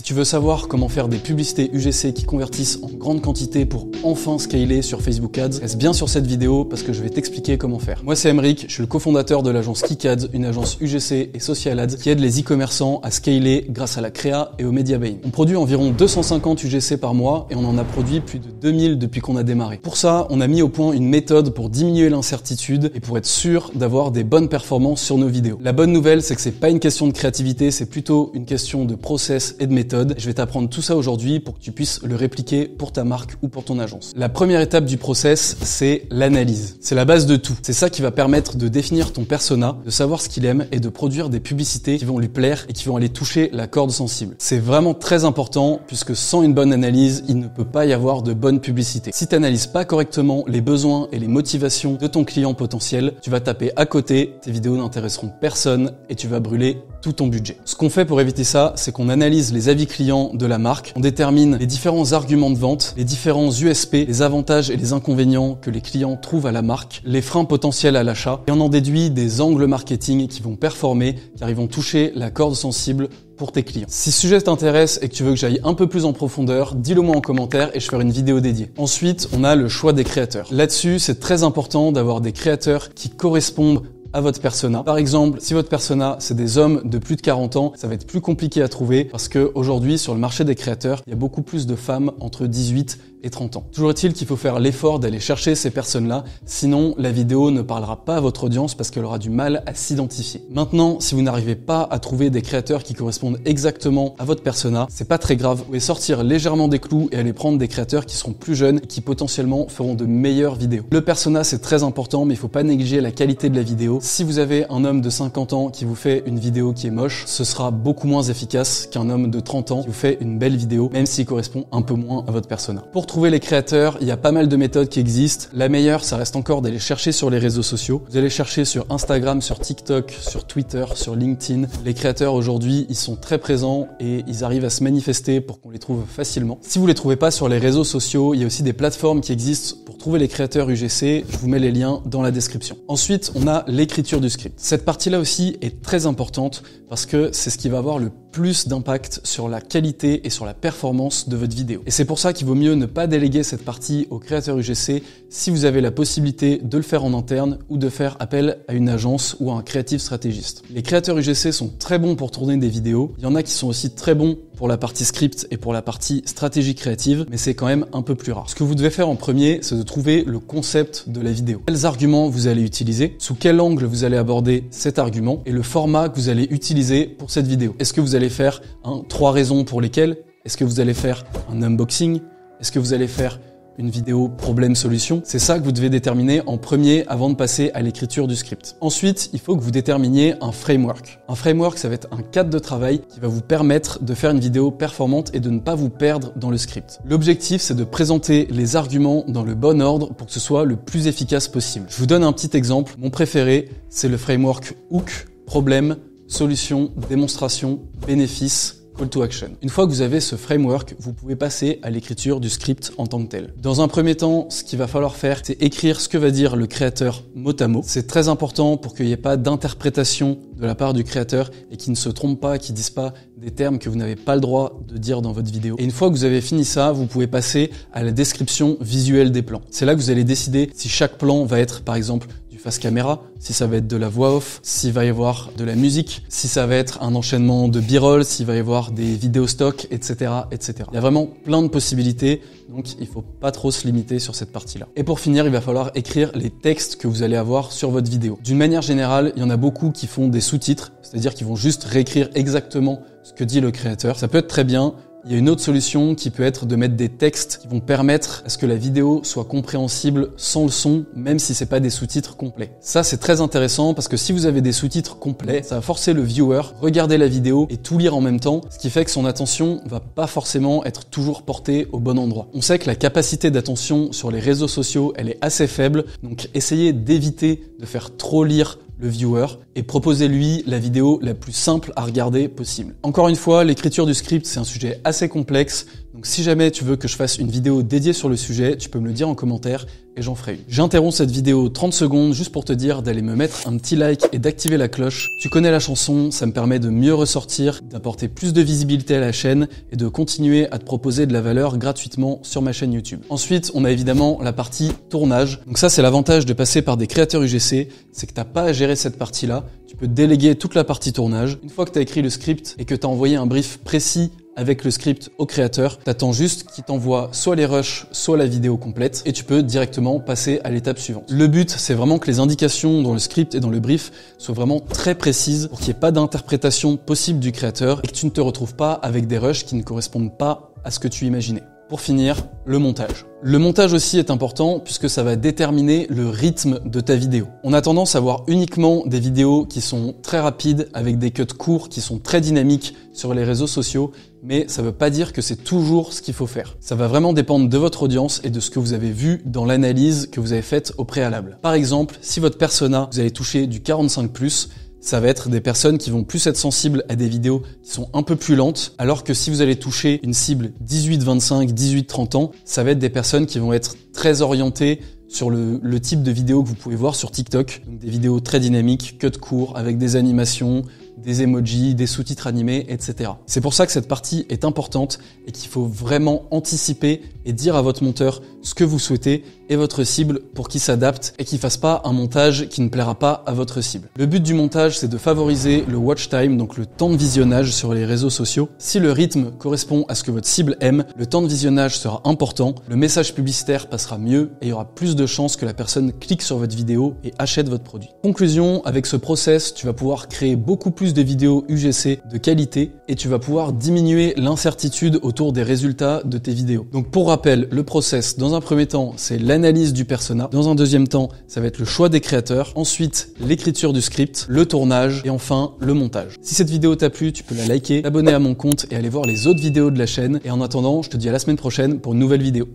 tu veux savoir comment faire des publicités UGC qui convertissent en grande quantité pour enfin scaler sur Facebook Ads, reste bien sur cette vidéo parce que je vais t'expliquer comment faire. Moi c'est Emeric, je suis le cofondateur de l'agence KickAds, une agence UGC et Social Ads qui aide les e-commerçants à scaler grâce à la créa et au media buying. On produit environ 250 UGC par mois et on en a produit plus de 2000 depuis qu'on a démarré. Pour ça, on a mis au point une méthode pour diminuer l'incertitude et pour être sûr d'avoir des bonnes performances sur nos vidéos. La bonne nouvelle, c'est que c'est pas une question de créativité, c'est plutôt une question de process et de méthode. Je vais t'apprendre tout ça aujourd'hui pour que tu puisses le répliquer pour ta marque ou pour ton agence. La première étape du process, c'est l'analyse. C'est la base de tout. C'est ça qui va permettre de définir ton persona, de savoir ce qu'il aime et de produire des publicités qui vont lui plaire et qui vont aller toucher la corde sensible. C'est vraiment très important puisque sans une bonne analyse, il ne peut pas y avoir de bonne publicité. Si tu n'analyses pas correctement les besoins et les motivations de ton client potentiel, tu vas taper à côté, tes vidéos n'intéresseront personne et tu vas brûler tout ton budget. Ce qu'on fait pour éviter ça, c'est qu'on analyse les avis clients de la marque, on détermine les différents arguments de vente, les différents USP, les avantages et les inconvénients que les clients trouvent à la marque, les freins potentiels à l'achat, et on en déduit des angles marketing qui vont performer, car ils vont toucher la corde sensible pour tes clients. Si ce sujet t'intéresse et que tu veux que j'aille un peu plus en profondeur, dis-le moi en commentaire et je ferai une vidéo dédiée. Ensuite, on a le choix des créateurs. Là-dessus, c'est très important d'avoir des créateurs qui correspondent à votre persona. Par exemple, si votre persona, c'est des hommes de plus de 40 ans, ça va être plus compliqué à trouver parce que aujourd'hui, sur le marché des créateurs, il y a beaucoup plus de femmes entre 18 et 30 ans. Toujours est-il qu'il faut faire l'effort d'aller chercher ces personnes-là, sinon la vidéo ne parlera pas à votre audience parce qu'elle aura du mal à s'identifier. Maintenant, si vous n'arrivez pas à trouver des créateurs qui correspondent exactement à votre persona, c'est pas très grave. Vous pouvez sortir légèrement des clous et aller prendre des créateurs qui seront plus jeunes et qui potentiellement feront de meilleures vidéos. Le persona, c'est très important, mais il faut pas négliger la qualité de la vidéo. Si vous avez un homme de 50 ans qui vous fait une vidéo qui est moche, ce sera beaucoup moins efficace qu'un homme de 30 ans qui vous fait une belle vidéo, même s'il correspond un peu moins à votre persona. Pour trouver les créateurs, il y a pas mal de méthodes qui existent. La meilleure, ça reste encore d'aller chercher sur les réseaux sociaux. Vous allez chercher sur Instagram, sur TikTok, sur Twitter, sur LinkedIn. Les créateurs aujourd'hui, ils sont très présents et ils arrivent à se manifester pour qu'on les trouve facilement. Si vous les trouvez pas sur les réseaux sociaux, il y a aussi des plateformes qui existent pour trouver les créateurs UGC. Je vous mets les liens dans la description. Ensuite, on a l'écriture du script. Cette partie-là aussi est très importante parce que c'est ce qui va avoir le plus d'impact sur la qualité et sur la performance de votre vidéo. Et c'est pour ça qu'il vaut mieux ne pas déléguer cette partie au créateur UGC si vous avez la possibilité de le faire en interne ou de faire appel à une agence ou à un creative stratégiste. Les créateurs UGC sont très bons pour tourner des vidéos. Il y en a qui sont aussi très bons pour la partie script et pour la partie stratégie créative, mais c'est quand même un peu plus rare. Ce que vous devez faire en premier, c'est de trouver le concept de la vidéo. Quels arguments vous allez utiliser, sous quel angle vous allez aborder cet argument et le format que vous allez utiliser pour cette vidéo. Est-ce que vous allez faire 3 raisons pour lesquelles? Est-ce que vous allez faire un unboxing? Est-ce que vous allez faire une vidéo problème-solution? C'est ça que vous devez déterminer en premier avant de passer à l'écriture du script. Ensuite, il faut que vous déterminiez un framework. Un framework, ça va être un cadre de travail qui va vous permettre de faire une vidéo performante et de ne pas vous perdre dans le script. L'objectif, c'est de présenter les arguments dans le bon ordre pour que ce soit le plus efficace possible. Je vous donne un petit exemple. Mon préféré, c'est le framework hook, problème, solution, démonstration, bénéfice, call to action. Une fois que vous avez ce framework, vous pouvez passer à l'écriture du script en tant que tel. Dans un premier temps, ce qu'il va falloir faire, c'est écrire ce que va dire le créateur mot à mot. C'est très important pour qu'il n'y ait pas d'interprétation de la part du créateur et qu'il ne se trompe pas, qu'il ne dise pas des termes que vous n'avez pas le droit de dire dans votre vidéo. Et une fois que vous avez fini ça, vous pouvez passer à la description visuelle des plans. C'est là que vous allez décider si chaque plan va être, par exemple, du face caméra, si ça va être de la voix off, s'il va y avoir de la musique, si ça va être un enchaînement de b-roll, s'il va y avoir des vidéos stock, etc., etc. Il y a vraiment plein de possibilités, donc il faut pas trop se limiter sur cette partie-là. Et pour finir, il va falloir écrire les textes que vous allez avoir sur votre vidéo. D'une manière générale, il y en a beaucoup qui font des sous-titres, c'est-à-dire qu'ils vont juste réécrire exactement ce que dit le créateur. Ça peut être très bien. Il y a une autre solution qui peut être de mettre des textes qui vont permettre à ce que la vidéo soit compréhensible sans le son, même si c'est pas des sous-titres complets. Ça, c'est très intéressant parce que si vous avez des sous-titres complets, ça va forcer le viewer à regarder la vidéo et tout lire en même temps, ce qui fait que son attention va pas forcément être toujours portée au bon endroit. On sait que la capacité d'attention sur les réseaux sociaux, elle est assez faible, donc essayez d'éviter de faire trop lire le viewer et proposez-lui la vidéo la plus simple à regarder possible. Encore une fois, l'écriture du script, c'est un sujet assez complexe, Donc si jamais tu veux que je fasse une vidéo dédiée sur le sujet, tu peux me le dire en commentaire et j'en ferai une. J'interromps cette vidéo 30 secondes juste pour te dire d'aller me mettre un petit like et d'activer la cloche. Tu connais la chanson, ça me permet de mieux ressortir, d'apporter plus de visibilité à la chaîne et de continuer à te proposer de la valeur gratuitement sur ma chaîne YouTube. Ensuite, on a évidemment la partie tournage. Donc ça, c'est l'avantage de passer par des créateurs UGC, c'est que t'as pas à gérer cette partie-là. Tu peux déléguer toute la partie tournage. Une fois que tu as écrit le script et que tu as envoyé un brief précis avec le script au créateur, t'attends juste qu'il t'envoie soit les rushs, soit la vidéo complète et tu peux directement passer à l'étape suivante. Le but, c'est vraiment que les indications dans le script et dans le brief soient vraiment très précises pour qu'il n'y ait pas d'interprétation possible du créateur et que tu ne te retrouves pas avec des rushs qui ne correspondent pas à ce que tu imaginais. Pour finir, le montage. Le montage aussi est important puisque ça va déterminer le rythme de ta vidéo. On a tendance à voir uniquement des vidéos qui sont très rapides avec des cuts courts qui sont très dynamiques sur les réseaux sociaux, mais ça veut pas dire que c'est toujours ce qu'il faut faire. Ça va vraiment dépendre de votre audience et de ce que vous avez vu dans l'analyse que vous avez faite au préalable. Par exemple, si votre persona, vous allez toucher du 45+, ça va être des personnes qui vont plus être sensibles à des vidéos qui sont un peu plus lentes, alors que si vous allez toucher une cible 18-25, 18-30 ans, ça va être des personnes qui vont être très orientées sur le type de vidéo que vous pouvez voir sur TikTok. Donc des vidéos très dynamiques, cut court, avec des animations, des emojis, des sous-titres animés, etc. C'est pour ça que cette partie est importante et qu'il faut vraiment anticiper et dire à votre monteur ce que vous souhaitez et votre cible pour qu'il s'adapte et qu'il fasse pas un montage qui ne plaira pas à votre cible. Le but du montage, c'est de favoriser le watch time, donc le temps de visionnage sur les réseaux sociaux. Si le rythme correspond à ce que votre cible aime, le temps de visionnage sera important, le message publicitaire passera mieux et il y aura plus de chances que la personne clique sur votre vidéo et achète votre produit. Conclusion, avec ce process, tu vas pouvoir créer beaucoup plus de vidéos UGC de qualité et tu vas pouvoir diminuer l'incertitude autour des résultats de tes vidéos. Donc pour rappel, le process, dans un premier temps, c'est l'analyse du persona. Dans un deuxième temps, ça va être le choix des créateurs. Ensuite, l'écriture du script, le tournage et enfin, le montage. Si cette vidéo t'a plu, tu peux la liker, t'abonner à mon compte et aller voir les autres vidéos de la chaîne. Et en attendant, je te dis à la semaine prochaine pour une nouvelle vidéo.